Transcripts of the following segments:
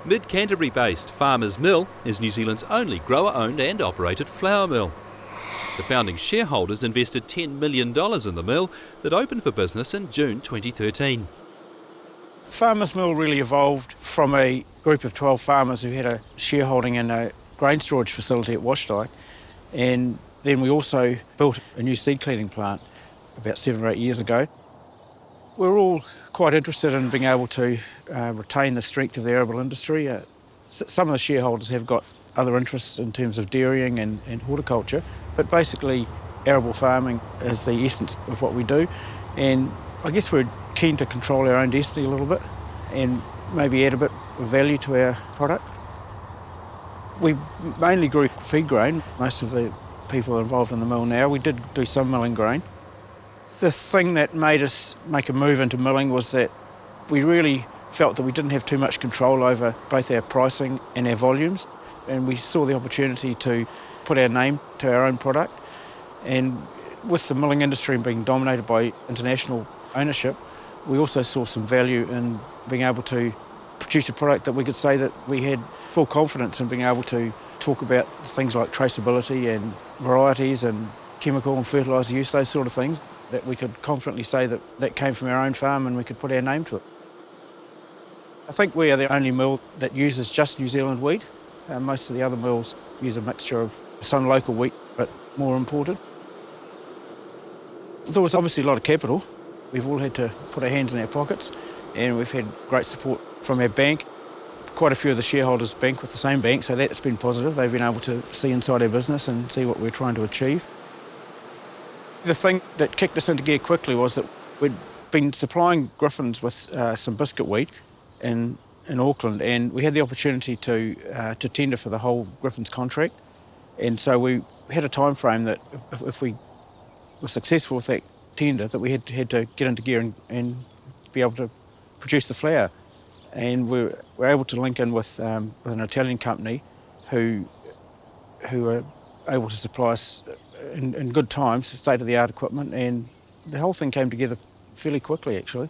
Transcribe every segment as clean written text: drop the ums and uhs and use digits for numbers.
Mid-Canterbury based Farmers Mill is New Zealand's only grower-owned and operated flour mill. The founding shareholders invested $10 million in the mill that opened for business in June 2013. Farmers Mill really evolved from a group of 12 farmers who had a shareholding in a grain storage facility at Washtenae, and then we also built a new seed cleaning plant about 7 or 8 years ago. We're all quite interested in being able to retain the strength of the arable industry. Some of the shareholders have got other interests in terms of dairying and horticulture, but basically arable farming is the essence of what we do, and I guess we're keen to control our own destiny a little bit and maybe add a bit of value to our product. We mainly grew feed grain. Most of the people involved in the mill now, we did do some milling grain. The thing that made us make a move into milling was that we really felt that we didn't have too much control over both our pricing and our volumes, and we saw the opportunity to put our name to our own product. And with the milling industry being dominated by international ownership, we also saw some value in being able to produce a product that we could say that we had full confidence in being able to talk about things like traceability and varieties and chemical and fertiliser use, those sort of things, that we could confidently say that that came from our own farm and we could put our name to it. I think we are the only mill that uses just New Zealand wheat. Most of the other mills use a mixture of some local wheat, but more imported. There was obviously a lot of capital. We've all had to put our hands in our pockets, and we've had great support from our bank. Quite a few of the shareholders bank with the same bank, so that's been positive. They've been able to see inside our business and see what we're trying to achieve. The thing that kicked us into gear quickly was that we'd been supplying Griffins with some biscuit wheat in Auckland, and we had the opportunity to tender for the whole Griffins contract. And so we had a time frame that if we were successful with that tender, that we had to get into gear and be able to produce the flour. And we were able to link in with an Italian company who were able to supply us in good times state-of-the-art equipment, and the whole thing came together fairly quickly, actually.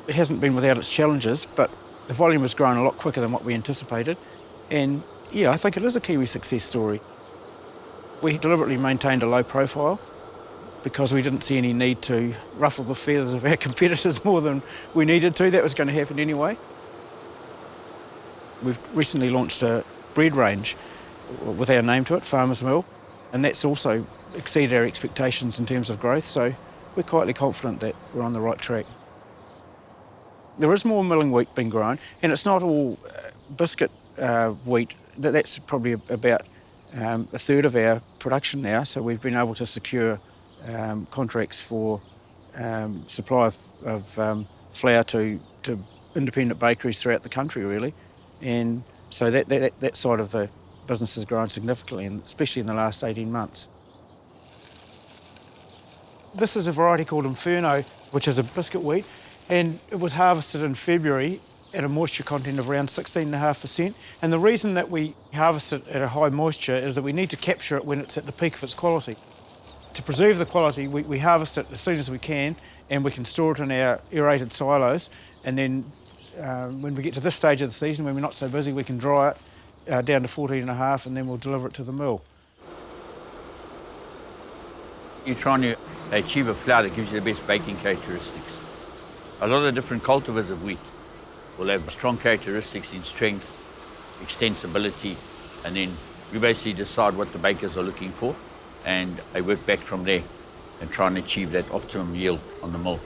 It hasn't been without its challenges, but the volume has grown a lot quicker than what we anticipated. And yeah, I think it is a Kiwi success story. We deliberately maintained a low profile because we didn't see any need to ruffle the feathers of our competitors more than we needed to. That was going to happen anyway. We've recently launched a bread range with our name to it, Farmers Mill, and that's also exceeded our expectations in terms of growth, so we're quietly confident that we're on the right track. There is more milling wheat being grown, and it's not all biscuit wheat. That's probably about a third of our production now, so we've been able to secure contracts for supply of flour to independent bakeries throughout the country, really. And so that side of the business has grown significantly, and especially in the last 18 months. This is a variety called Inferno, which is a biscuit wheat, and it was harvested in February at a moisture content of around 16.5%. And the reason that we harvest it at a high moisture is that we need to capture it when it's at the peak of its quality. To preserve the quality, we harvest it as soon as we can, and we can store it in our aerated silos, and then when we get to this stage of the season, when we're not so busy, we can dry it down to 14.5, and then we'll deliver it to the mill. You're trying to achieve a flour that gives you the best baking characteristics. A lot of different cultivars of wheat will have strong characteristics in strength, extensibility, and then we basically decide what the bakers are looking for, and they work back from there and try and achieve that optimum yield on the mill.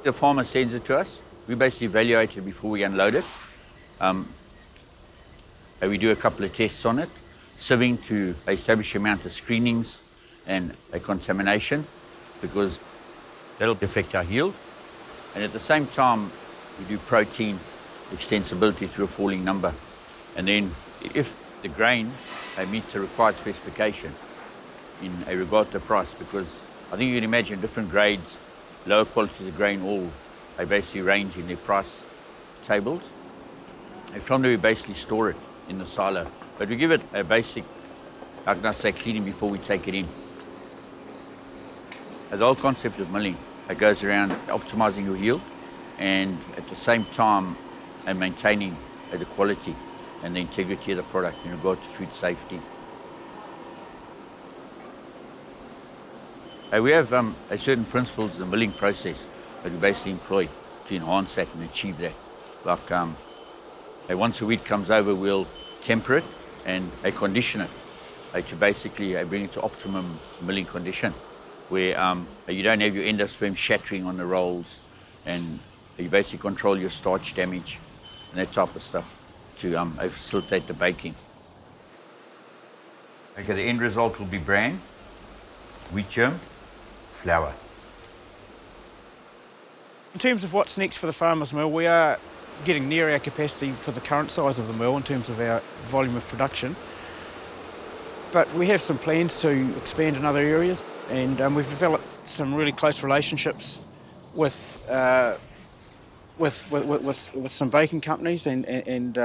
The farmer sends it to us. We basically evaluate it before we unload it. We do a couple of tests on it, sieving to establish the amount of screenings and a contamination, because that'll affect our yield. And at the same time, we do protein extensibility to a falling number. And then if the grain meets the required specification in a regard to price, because I think you can imagine different grades, lower qualities of grain, all they basically range in their price tables. And from there we basically store it in the silo. But we give it a basic, how can I say, cleaning before we take it in. The whole concept of milling, it goes around optimizing your yield and at the same time maintaining the quality and the integrity of the product in regard to food safety. We have certain principles in the milling process that we basically employ to enhance that and achieve that. Like once a wheat comes over, we'll temper it and condition it to basically bring it to optimum milling condition, where you don't have your endosperm shattering on the rolls, and you basically control your starch damage and that type of stuff to facilitate the baking. Okay, the end result will be bran, wheat germ, flour. In terms of what's next for the farmers' mill, we are getting near our capacity for the current size of the mill in terms of our volume of production. But we have some plans to expand in other areas, and we've developed some really close relationships with some baking companies, and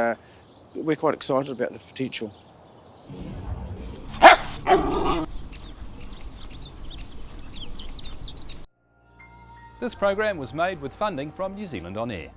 we're quite excited about the potential. This program was made with funding from New Zealand On Air.